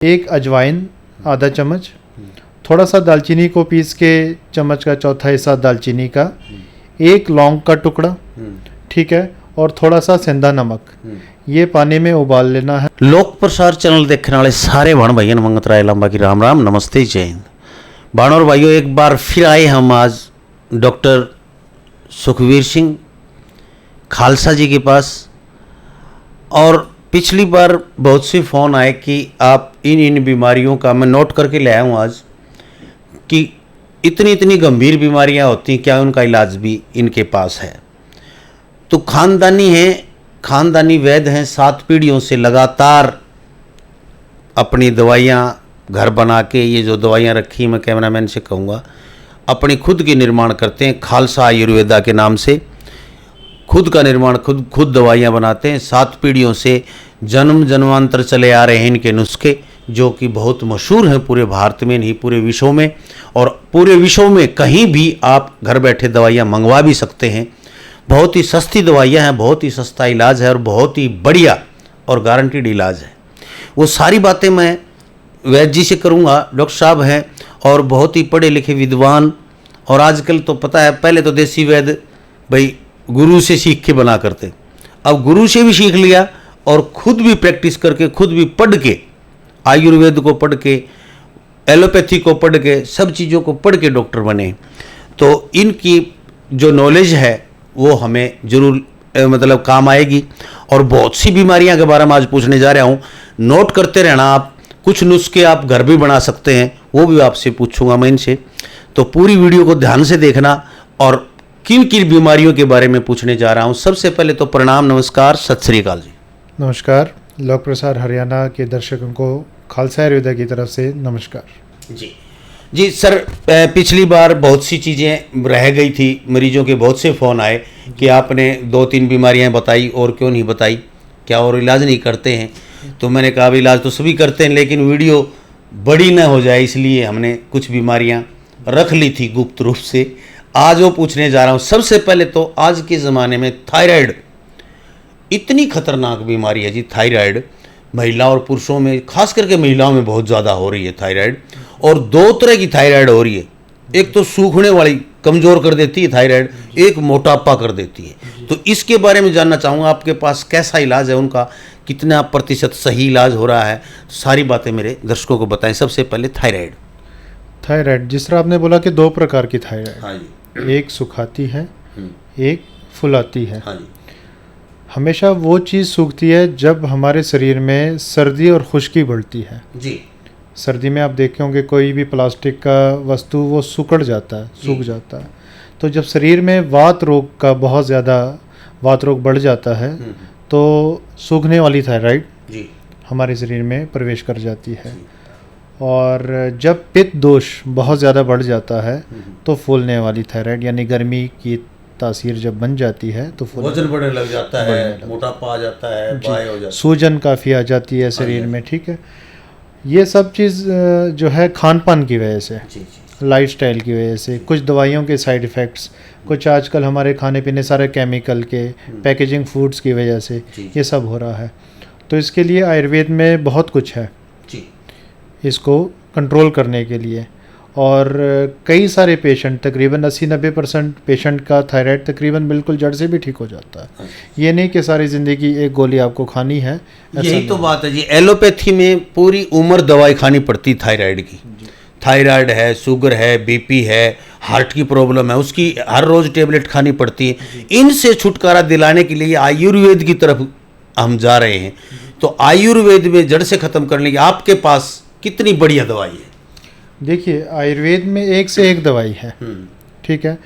एक अजवाइन आधा चम्मच, थोड़ा सा दालचीनी को पीस के चम्मच का चौथा हिस्सा दालचीनी का, एक लौंग का टुकड़ा, ठीक है, और थोड़ा सा सेंधा नमक, ये पानी में उबाल लेना है। लोक प्रसार चैनल देखने वाले सारे भाण भाइयों ने मंगत राय लंबा की राम राम, नमस्ते, जय हिंद। भाण और भाइयों, एक बार फिर आए हम आज डॉक्टर सुखवीर सिंह खालसा जी के पास। और पिछली बार बहुत से फ़ोन आए कि आप इन बीमारियों का, मैं नोट करके ले आया हूँ आज, कि इतनी इतनी गंभीर बीमारियाँ होती हैं, क्या उनका इलाज भी इनके पास है। तो खानदानी है, खानदानी वैद्य हैं, 7 पीढ़ियों से लगातार अपनी दवाइयाँ घर बना के, ये जो दवाइयाँ रखी मैं कैमरामैन से कहूँगा, अपनी खुद की निर्माण करते हैं। खालसा आयुर्वेदा के नाम से खुद का निर्माण, खुद दवाइयाँ बनाते हैं। 7 पीढ़ियों से जन्म जन्मांतर चले आ रहे हैं इनके नुस्खे, जो कि बहुत मशहूर हैं पूरे भारत में, नहीं पूरे विश्व में। और पूरे विश्व में कहीं भी आप घर बैठे दवाइयाँ मंगवा भी सकते हैं। बहुत ही सस्ती दवाइयाँ हैं, बहुत ही सस्ता इलाज है और बहुत ही बढ़िया और गारंटीड इलाज है। वो सारी बातें मैं वैद्य जी से करूँगा। डॉक्टर साहब हैं और बहुत ही पढ़े लिखे विद्वान, और आजकल तो पता है, पहले तो देसी वैद्य भाई गुरु से सीख के बना करते, अब गुरु से भी सीख लिया और खुद भी प्रैक्टिस करके, खुद भी पढ़ के, आयुर्वेद को पढ़ के, एलोपैथी को पढ़ के, सब चीज़ों को पढ़ के डॉक्टर बने। तो इनकी जो नॉलेज है वो हमें ज़रूर मतलब काम आएगी। और बहुत सी बीमारियां के बारे में आज पूछने जा रहा हूँ, नोट करते रहना आप। कुछ नुस्खे आप घर भी बना सकते हैं, वो भी आपसे पूछूंगा मैं इनसे। तो पूरी वीडियो को ध्यान से देखना। और किन किन बीमारियों के बारे में पूछने जा रहा हूँ, सबसे पहले तो प्रणाम, नमस्कार, सत श्री अकाल जी। नमस्कार। लोक प्रसार हरियाणा के दर्शकों को खालसा आयुर्वेदा की तरफ से नमस्कार। जी सर, पिछली बार बहुत सी चीज़ें रह गई थी, मरीजों के बहुत से फ़ोन आए कि आपने 2-3 बीमारियां बताई और क्यों नहीं बताई, क्या और इलाज नहीं करते हैं। तो मैंने कहा इलाज तो सभी करते हैं, लेकिन वीडियो बड़ी ना हो जाए, इसलिए हमने कुछ बीमारियां रख ली थी गुप्त रूप से। आज वो पूछने जा रहा हूँ। सबसे पहले तो आज के ज़माने में थायराइड इतनी खतरनाक बीमारी है जी। थायराइड महिलाओं और पुरुषों में, खास करके महिलाओं में बहुत ज़्यादा हो रही है थायराइड। और 2 तरह की थायराइड हो रही है। एक तो सूखने वाली, कमज़ोर कर देती है थायराइड, एक मोटापा कर देती है। तो इसके बारे में जानना चाहूँगा, आपके पास कैसा इलाज है उनका, कितना प्रतिशत सही इलाज हो रहा है, सारी बातें मेरे दर्शकों को बताएं। सबसे पहले थायराइड, जिस तरह आपने बोला कि 2 प्रकार की थायराइड, हाँ जी, एक सुखाती है, एक फुलाती है। हाँ जी। हमेशा वो चीज़ सूखती है जब हमारे शरीर में सर्दी और खुश्की बढ़ती है जी। सर्दी में आप देखे होंगे कोई भी प्लास्टिक का वस्तु वो सूख जाता है, सूख जाता है। तो जब शरीर में वात रोग का बहुत ज़्यादा वात रोग बढ़ जाता है तो सूखने वाली थायराइड हमारे शरीर में प्रवेश कर जाती है। और जब पित्त दोष बहुत ज़्यादा बढ़ जाता है तो फूलने वाली थायराइड, यानी गर्मी की तासीर जब बन जाती है तो वजन बढ़ने लग जाता है, मोटापा आ जाता है, बाय हो जाता है, सूजन काफ़ी आ जाती है शरीर में। ठीक है, ये सब चीज़ जो है खान पान की वजह से, लाइफस्टाइल की वजह से, कुछ दवाइयों के साइड इफ़ेक्ट्स, कुछ आजकल हमारे खाने पीने सारे केमिकल के, पैकेजिंग फूड्स की वजह से ये सब हो रहा है। तो इसके लिए आयुर्वेद में बहुत कुछ है इसको कंट्रोल करने के लिए। और कई सारे पेशेंट, तकरीबन 80-90% पेशेंट का थायराइड तकरीबन बिल्कुल जड़ से भी ठीक हो जाता है। ये नहीं कि सारी ज़िंदगी एक गोली आपको खानी है। यही तो बात है जी। एलोपैथी में पूरी उम्र दवाई खानी पड़ती थायराइड की। थायराइड है, शुगर है, बीपी है, हार्ट की प्रॉब्लम है, उसकी हर रोज़ टेबलेट खानी पड़ती है। इनसे छुटकारा दिलाने के लिए आयुर्वेद की तरफ हम जा रहे हैं। तो आयुर्वेद में जड़ से ख़त्म करने की आपके पास कितनी बढ़िया दवाई है। देखिए, आयुर्वेद में एक से एक दवाई है, ठीक है।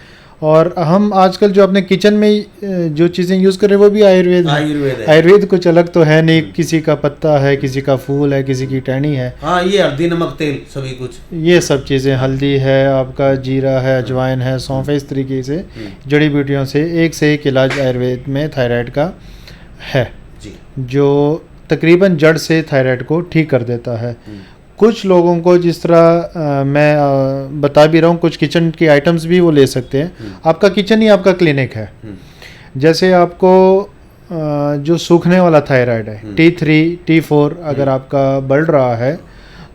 और हम आजकल जो अपने किचन में जो चीज़ें यूज़ कर रहे हैं वो भी आयुर्वेद है। आयुर्वेद कुछ अलग तो है नहीं, किसी का पत्ता है, किसी का फूल है, किसी की टहनी है। हाँ, ये हल्दी, नमक, तेल, सभी कुछ ये सब चीज़ें, हल्दी है, आपका जीरा है, अजवाइन है, सौंफ है, इस तरीके से जड़ी बूटियों से एक इलाज आयुर्वेद में थायराइड का है, जो तकरीबन जड़ से थायराइड को ठीक कर देता है। कुछ लोगों को, जिस तरह मैं बता भी रहा हूँ, कुछ किचन की आइटम्स भी वो ले सकते हैं। आपका किचन ही आपका क्लिनिक है। जैसे आपको जो सूखने वाला थायराइड है, T3, T4 अगर आपका बढ़ रहा है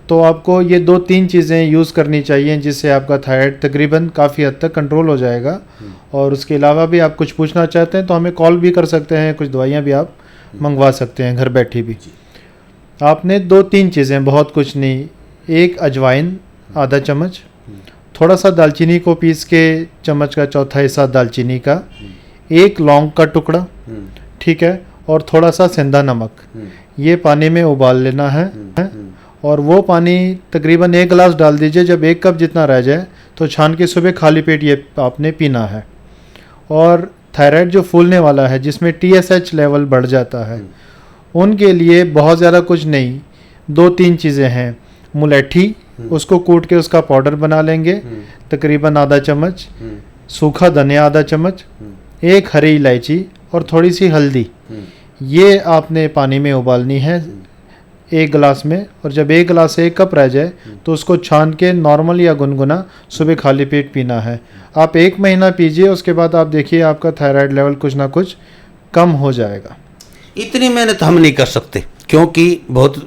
तो आपको ये 2-3 चीज़ें यूज़ करनी चाहिए जिससे आपका थायराइड तकरीबन काफ़ी हद तक कंट्रोल हो जाएगा। और उसके अलावा भी आप कुछ पूछना चाहते हैं तो हमें कॉल भी कर सकते हैं, कुछ दवाइयाँ भी आप मंगवा सकते हैं घर बैठी भी। आपने 2-3 चीज़ें, बहुत कुछ नहीं, एक अजवाइन आधा चम्मच, थोड़ा सा दालचीनी को पीस के चम्मच का चौथा हिस्सा दालचीनी का, एक लौंग का टुकड़ा, ठीक है, और थोड़ा सा सेंधा नमक, ये पानी में उबाल लेना है। और वो पानी तकरीबन 1 गिलास डाल दीजिए। जब 1 कप जितना रह जाए तो छान के सुबह खाली पेट ये आपने पीना है। और थायराइड जो फूलने वाला है, जिसमें TSH लेवल बढ़ जाता है, उनके लिए बहुत ज़्यादा कुछ नहीं, 2-3 चीज़ें हैं। मुलैठी, उसको कूट के उसका पाउडर बना लेंगे तकरीबन आधा चम्मच, सूखा धनिया आधा चम्मच, एक हरी इलायची और थोड़ी सी हल्दी, ये आपने पानी में उबालनी है 1 गिलास में। और जब 1 गिलास से 1 कप रह जाए तो उसको छान के नॉर्मल या गुनगुना सुबह खाली पेट पीना है। आप 1 महीना पीजिए, उसके बाद आप देखिए आपका थायराइड लेवल कुछ ना कुछ कम हो जाएगा। इतनी मेहनत हम नहीं कर सकते, क्योंकि बहुत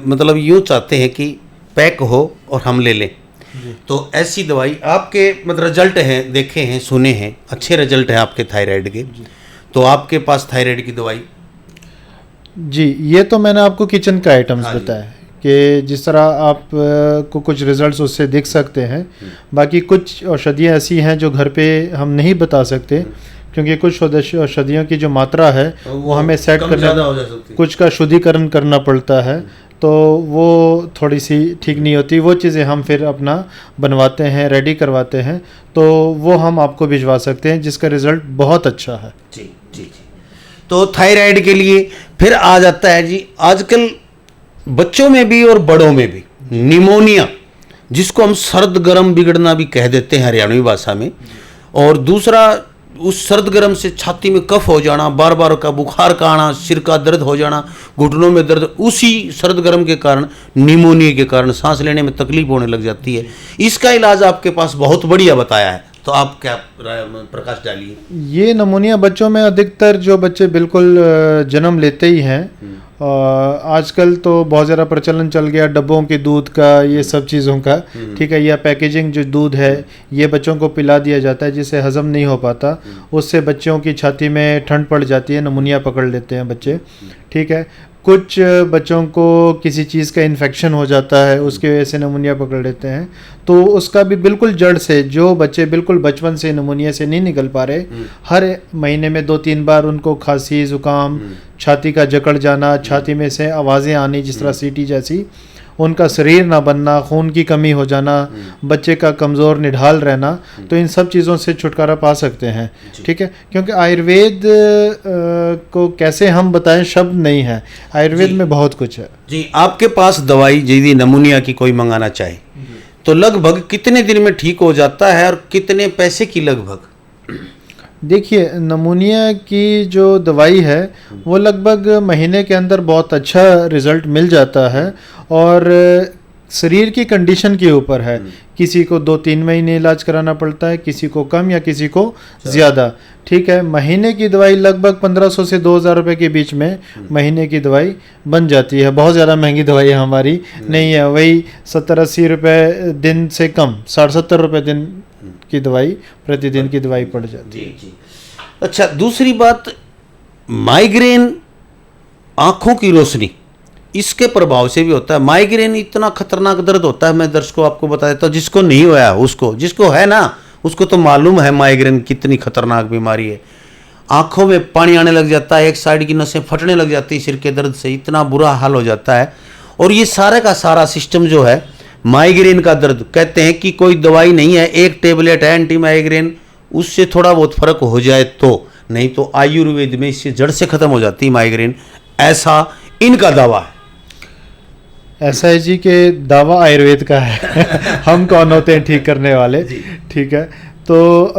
मतलब यूँ चाहते हैं कि पैक हो और हम ले लें। तो ऐसी दवाई आपके मतलब रिजल्ट हैं, देखे हैं, सुने हैं, अच्छे रिजल्ट हैं आपके थायराइड के। तो आपके पास थायराइड की दवाई जी, ये तो मैंने आपको किचन का आइटम्स बताया कि जिस तरह आप को कुछ रिजल्ट्स उससे दिख सकते हैं। बाकी कुछ औषधियाँ ऐसी हैं जो घर पे हम नहीं बता सकते, क्योंकि कुछ औषधियों की जो मात्रा है वो हमें सेट करना, कुछ का शुद्धिकरण करना पड़ता है, तो वो थोड़ी सी ठीक नहीं होती। वो चीज़ें हम फिर अपना बनवाते हैं, रेडी करवाते हैं, तो वो हम आपको भिजवा सकते हैं, जिसका रिज़ल्ट बहुत अच्छा है। जी जी जी। तो थायराइड के लिए फिर आ जाता है जी, आजकल बच्चों में भी और बड़ों में भी निमोनिया, जिसको हम सर्द गर्म बिगड़ना भी कह देते हैं हरियाणवी भाषा में। और दूसरा, उस सर्द गर्म से छाती में कफ हो जाना, बार बार का बुखार का आना, सिर का दर्द हो जाना, घुटनों में दर्द, उसी सर्द गर्म के कारण, निमोनिया के कारण सांस लेने में तकलीफ होने लग जाती है। इसका इलाज आपके पास बहुत बढ़िया बताया है, तो आप क्या प्रकाश डालिए। ये निमोनिया बच्चों में अधिकतर जो बच्चे बिल्कुल जन्म लेते ही हैं, आजकल तो बहुत ज़्यादा प्रचलन चल गया डब्बों के दूध का, ये सब चीज़ों का, ठीक है, या पैकेजिंग जो दूध है ये बच्चों को पिला दिया जाता है, जिससे हज़म नहीं हो पाता। उससे बच्चों की छाती में ठंड पड़ जाती है, निमोनिया पकड़ लेते हैं बच्चे, ठीक है। कुछ बच्चों को किसी चीज़ का इन्फेक्शन हो जाता है, उसकी वजह से निमोनिया पकड़ लेते हैं। तो उसका भी बिल्कुल जड़ से, जो बच्चे बिल्कुल बचपन से निमोनिया से नहीं निकल पा रहे, हर महीने में 2-3 बार उनको खांसी, ज़ुकाम, छाती का जकड़ जाना, छाती में से आवाज़ें आनी जिस तरह सीटी जैसी, उनका शरीर ना बनना, खून की कमी हो जाना, बच्चे का कमज़ोर निढाल रहना, तो इन सब चीज़ों से छुटकारा पा सकते हैं, ठीक है। क्योंकि आयुर्वेद को कैसे हम बताएं, शब्द नहीं है, आयुर्वेद में बहुत कुछ है जी। आपके पास दवाई यदि निमोनिया की कोई मंगाना चाहे तो लगभग कितने दिन में ठीक हो जाता है और कितने पैसे की लगभग? देखिए, निमोनिया की जो दवाई है वो लगभग महीने के अंदर बहुत अच्छा रिज़ल्ट मिल जाता है। और शरीर की कंडीशन के ऊपर है, किसी को 2-3 महीने इलाज कराना पड़ता है, किसी को कम या किसी को ज़्यादा, ठीक है। महीने की दवाई लगभग 1500 से 2000 रुपये के बीच में महीने की दवाई बन जाती है। बहुत ज़्यादा महंगी दवाई हमारी नहीं है, वही 70-80 रुपये दिन से कम, 60-70 रुपये दिन की दवाई, प्रतिदिन की दवाई पड़ जाती है। जी। अच्छा, दूसरी बात, माइग्रेन, आँखों की रोशनी, इसके प्रभाव से भी होता है। माइग्रेन इतना खतरनाक दर्द होता है, मैं दर्शकों आपको बता देता हूँ, जिसको नहीं हुआ उसको, जिसको है ना उसको तो मालूम है माइग्रेन कितनी खतरनाक बीमारी है। आंखों में पानी आने लग जाता है, एक साइड की नसें फटने लग जाती है सिर के दर्द से, इतना बुरा हाल हो जाता है। और ये सारे का सारा सिस्टम जो है, माइग्रेन का दर्द, कहते हैं कि कोई दवाई नहीं है, एक टेबलेट है एंटी माइग्रेन, उससे थोड़ा बहुत फर्क हो जाए तो, नहीं तो आयुर्वेद में इससे जड़ से खत्म हो जाती है माइग्रेन, ऐसा इनका दावा है। ऐसा है जी कि दावा आयुर्वेद का है हम कौन होते हैं ठीक करने वाले, ठीक है। तो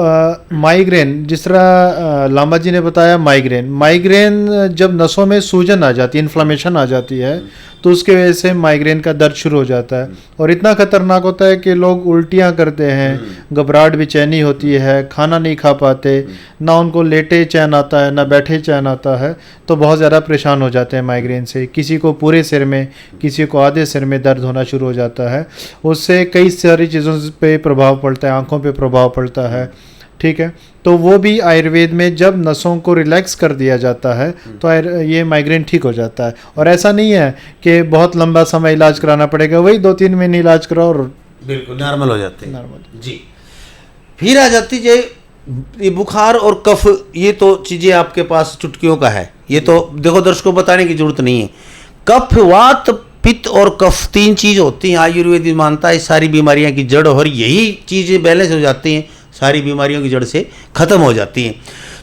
माइग्रेन, जिस तरह लांबा जी ने बताया, माइग्रेन जब नसों में सूजन आ जाती है, इन्फ्लामेशन आ जाती है, तो उसके वजह से माइग्रेन का दर्द शुरू हो जाता है और इतना खतरनाक होता है कि लोग उल्टियाँ करते हैं, घबराहट बेचैनी होती है, खाना नहीं खा पाते, ना उनको लेटे चैन आता है ना बैठे चैन आता है, तो बहुत ज़्यादा परेशान हो जाते हैं माइग्रेन से। किसी को पूरे सिर में, किसी को आधे सिर में दर्द होना शुरू हो जाता है। उससे कई सारी चीज़ों पे प्रभाव पड़ता है, आँखों पे प्रभाव पड़ता है, ठीक है। तो वो भी आयुर्वेद में जब नसों को रिलैक्स कर दिया जाता है तो ये माइग्रेन ठीक हो जाता है। और ऐसा नहीं है कि बहुत लंबा समय इलाज कराना पड़ेगा, वही 2-3 महीने इलाज कराओ और बिल्कुल नॉर्मल हो जाते हैं। नॉर्मल जी। फिर आ जाती है ये बुखार और कफ, ये तो चीज़ें आपके पास चुटकियों का है, ये तो देखो दर्शकों को बताने की जरूरत नहीं है। कफ, वात, पित्त और कफ 3 चीज़ होती हैं। आयुर्वेद मानता है सारी बीमारियां की जड़, और यही चीज़ें बैलेंस हो जाती हैं, सारी बीमारियों की जड़ से ख़त्म हो जाती हैं।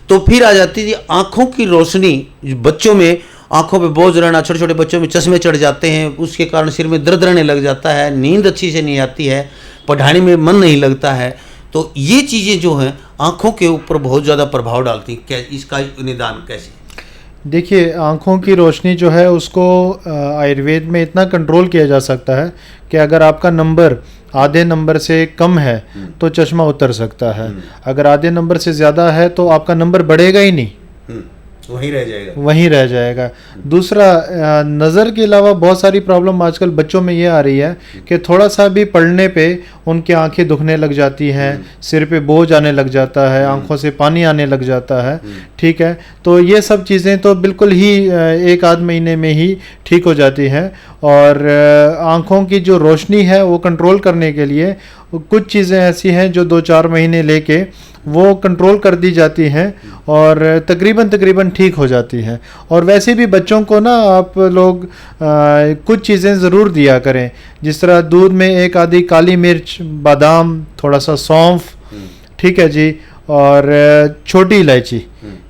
तो फिर आ जाती है आँखों की रोशनी। बच्चों में आँखों पे बोझ रहना, छोटे छोटे बच्चों में चश्मे चढ़ जाते हैं, उसके कारण सिर में दर्द रहने लग जाता है, नींद अच्छी से नहीं आती है, पढ़ाने में मन नहीं लगता है। तो ये चीज़ें जो हैं आँखों के ऊपर बहुत ज़्यादा प्रभाव डालती हैं। क्या इसका निदान कैसे? देखिए, आँखों की रोशनी जो है उसको आयुर्वेद में इतना कंट्रोल किया जा सकता है कि अगर आपका नंबर आधे नंबर से कम है तो चश्मा उतर सकता है, अगर आधे नंबर से ज़्यादा है तो आपका नंबर बढ़ेगा ही नहीं, वहीं रह जाएगा। दूसरा, नज़र के अलावा बहुत सारी प्रॉब्लम आजकल बच्चों में ये आ रही है कि थोड़ा सा भी पढ़ने पे उनकी आंखें दुखने लग जाती हैं, सिर पे बोझ आने लग जाता है, आंखों से पानी आने लग जाता है, ठीक है। तो ये सब चीज़ें तो बिल्कुल ही 1-8 महीने में ही ठीक हो जाती हैं। और आँखों की जो रोशनी है वो कंट्रोल करने के लिए कुछ चीज़ें ऐसी हैं जो 2-4 महीने लेके वो कंट्रोल कर दी जाती हैं और तकरीबन ठीक हो जाती हैं। और वैसे भी बच्चों को ना आप लोग कुछ चीज़ें ज़रूर दिया करें, जिस तरह दूध में एक आधी काली मिर्च, बादाम, थोड़ा सा सौंफ, ठीक है जी, और छोटी इलायची,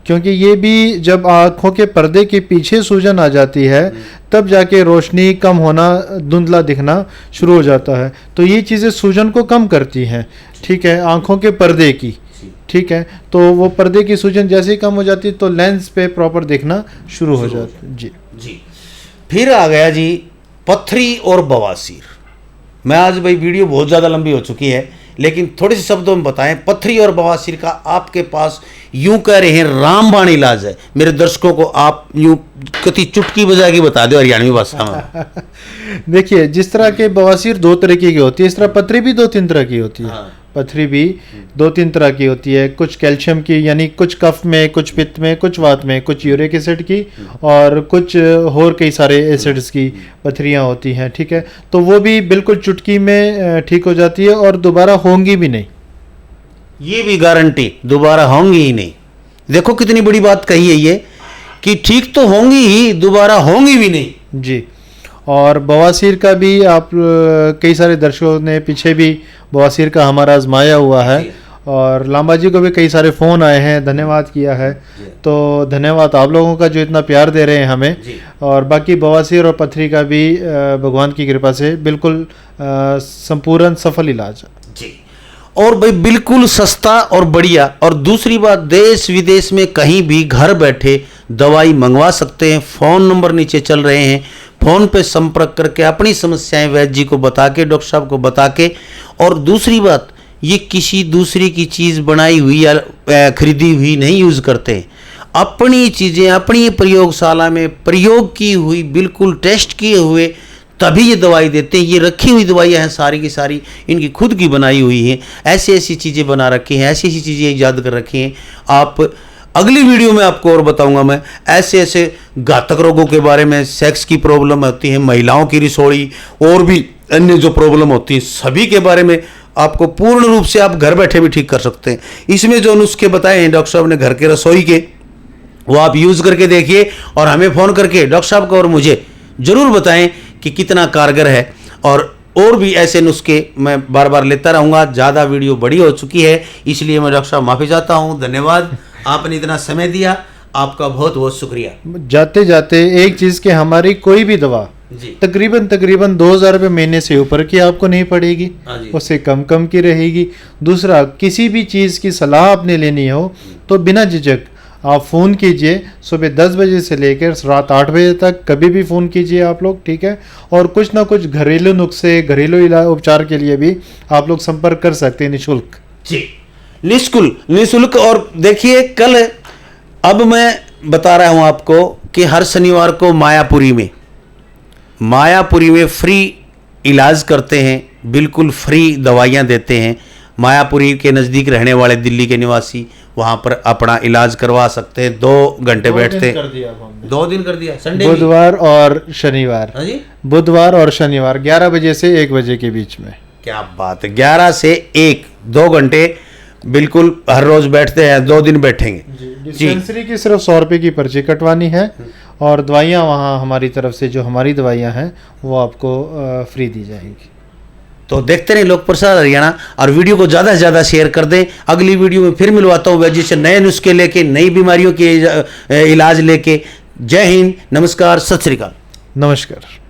क्योंकि ये भी जब आँखों के पर्दे के पीछे सूजन आ जाती है तब जाके रोशनी कम होना, धुंधला दिखना शुरू हो जाता है। तो ये चीज़ें सूजन को कम करती हैं, ठीक है, आँखों के पर्दे की, ठीक है। तो वो पर्दे की सूजन जैसे ही कम हो जाती है तो लेंस पे प्रॉपर देखना शुरू हो जाता है। जी जी। फिर आ गया जी पथरी और बवासीर। मैं आज भाई वीडियो बहुत ज़्यादा लंबी हो चुकी है, लेकिन थोड़े से शब्दों में बताएं, पथरी और बवासीर का आपके पास यूं कह रहे हैं रामबाण इलाज है। मेरे दर्शकों को आप यूं कति चुटकी बजा के बता दो हरियाणवी भाषा में। देखिए, जिस तरह के बवासीर 2 तरीके की होती है, इस तरह पथरी भी 2-3 तरह की होती है। हाँ। पथरी भी 2-3 तरह की होती है, कुछ कैल्शियम की, यानी कुछ कफ में, कुछ पित्त में, कुछ वात में, कुछ यूरिक एसिड की और कुछ और कई सारे एसिड्स की पथरियाँ होती हैं, ठीक है। तो वो भी बिल्कुल चुटकी में ठीक हो जाती है और दोबारा होंगी भी नहीं, ये भी गारंटी दोबारा होंगी ही नहीं। देखो कितनी बड़ी बात कही है ये, कि ठीक तो होंगी ही, दोबारा होंगी भी नहीं। जी। और बवासीर का भी आप कई सारे दर्शकों ने पीछे भी बवासीर का हमारा आजमाया हुआ है और लांबा जी को भी कई सारे फ़ोन आए हैं, धन्यवाद किया है। तो धन्यवाद आप लोगों का जो इतना प्यार दे रहे हैं हमें। और बाकी बवासीर और पथरी का भी भगवान की कृपा से बिल्कुल संपूर्ण सफल इलाज है जी। और भाई बिल्कुल सस्ता और बढ़िया। और दूसरी बात, देश विदेश में कहीं भी घर बैठे दवाई मंगवा सकते हैं। फ़ोन नंबर नीचे चल रहे हैं, फ़ोन पे संपर्क करके अपनी समस्याएं वैद्य जी को बता के, डॉक्टर साहब को बता के। और दूसरी बात, ये किसी दूसरे की चीज़ बनाई हुई या खरीदी हुई नहीं यूज़ करते, अपनी चीज़ें अपनी प्रयोगशाला में प्रयोग की हुई, बिल्कुल टेस्ट किए हुए तभी ये दवाई देते हैं। ये रखी हुई दवाइयाँ हैं सारी की सारी, इनकी खुद की बनाई हुई हैं। ऐसी ऐसी चीज़ें बना रखी हैं, ऐसी ऐसी चीज़ें ईजाद कर रखी हैं। आप अगली वीडियो में आपको और बताऊंगा मैं ऐसे ऐसे घातक रोगों के बारे में, सेक्स की प्रॉब्लम होती है, महिलाओं की रिसोड़ी और भी अन्य जो प्रॉब्लम होती है, सभी के बारे में आपको पूर्ण रूप से आप घर बैठे भी ठीक कर सकते हैं। इसमें जो नुस्खे बताए हैं डॉक्टर साहब ने घर के रसोई के, वो आप यूज़ करके देखिए और हमें फ़ोन करके डॉक्टर साहब को और मुझे ज़रूर बताएं कि कितना कारगर है। और भी ऐसे नुस्खे मैं बार बार लेता रहूँगा। ज़्यादा वीडियो बड़ी हो चुकी है, इसलिए मैं डॉक्टर साहब माफ़ी चाहता हूँ। धन्यवाद, आपने इतना समय दिया, आपका बहुत बहुत शुक्रिया। जाते जाते एक चीज़ कि हमारी कोई भी दवा जी। तकरीबन 2,000 रुपये महीने से ऊपर की आपको नहीं पड़ेगी, हाँ जी। उससे कम की रहेगी। दूसरा, किसी भी चीज़ की सलाह आपने लेनी हो तो बिना झिझक आप फ़ोन कीजिए, सुबह 10 बजे से लेकर रात 8 बजे तक कभी भी फ़ोन कीजिए आप लोग, ठीक है। और कुछ ना कुछ घरेलू नुस्खे, घरेलू उपचार के लिए भी आप लोग संपर्क कर सकते हैं निःशुल्क। जी, निःशुल्क। और देखिए, कल अब मैं बता रहा हूं आपको कि हर शनिवार को मायापुरी में फ्री इलाज करते हैं, बिल्कुल फ्री दवाइयां देते हैं। मायापुरी के नज़दीक रहने वाले दिल्ली के निवासी वहां पर अपना इलाज करवा सकते हैं। 2 घंटे बैठते हैं। 2 दिन कर दिया, संडे बुधवार और शनिवार। हाँ जी, बुधवार और शनिवार 11 बजे से 1 बजे के बीच में। क्या बात है, 11 से 1, 2 घंटे बिल्कुल हर रोज बैठते हैं। 2 दिन बैठेंगे जी। डिस्पेंसरी की सिर्फ 100 रुपये की पर्ची कटवानी है और दवाइयाँ वहाँ हमारी तरफ से जो हमारी दवाइयाँ हैं वो आपको फ्री दी जाएंगी। तो देखते रहे लोक प्रसार हरियाणा, और वीडियो को ज़्यादा से ज़्यादा शेयर कर दें। अगली वीडियो में फिर मिलवाता हूँ वैद्य से नए नुस्खे लेके, नई बीमारियों के इलाज लेके। जय हिंद, नमस्कार, सत श्री अकाल। नमस्कार।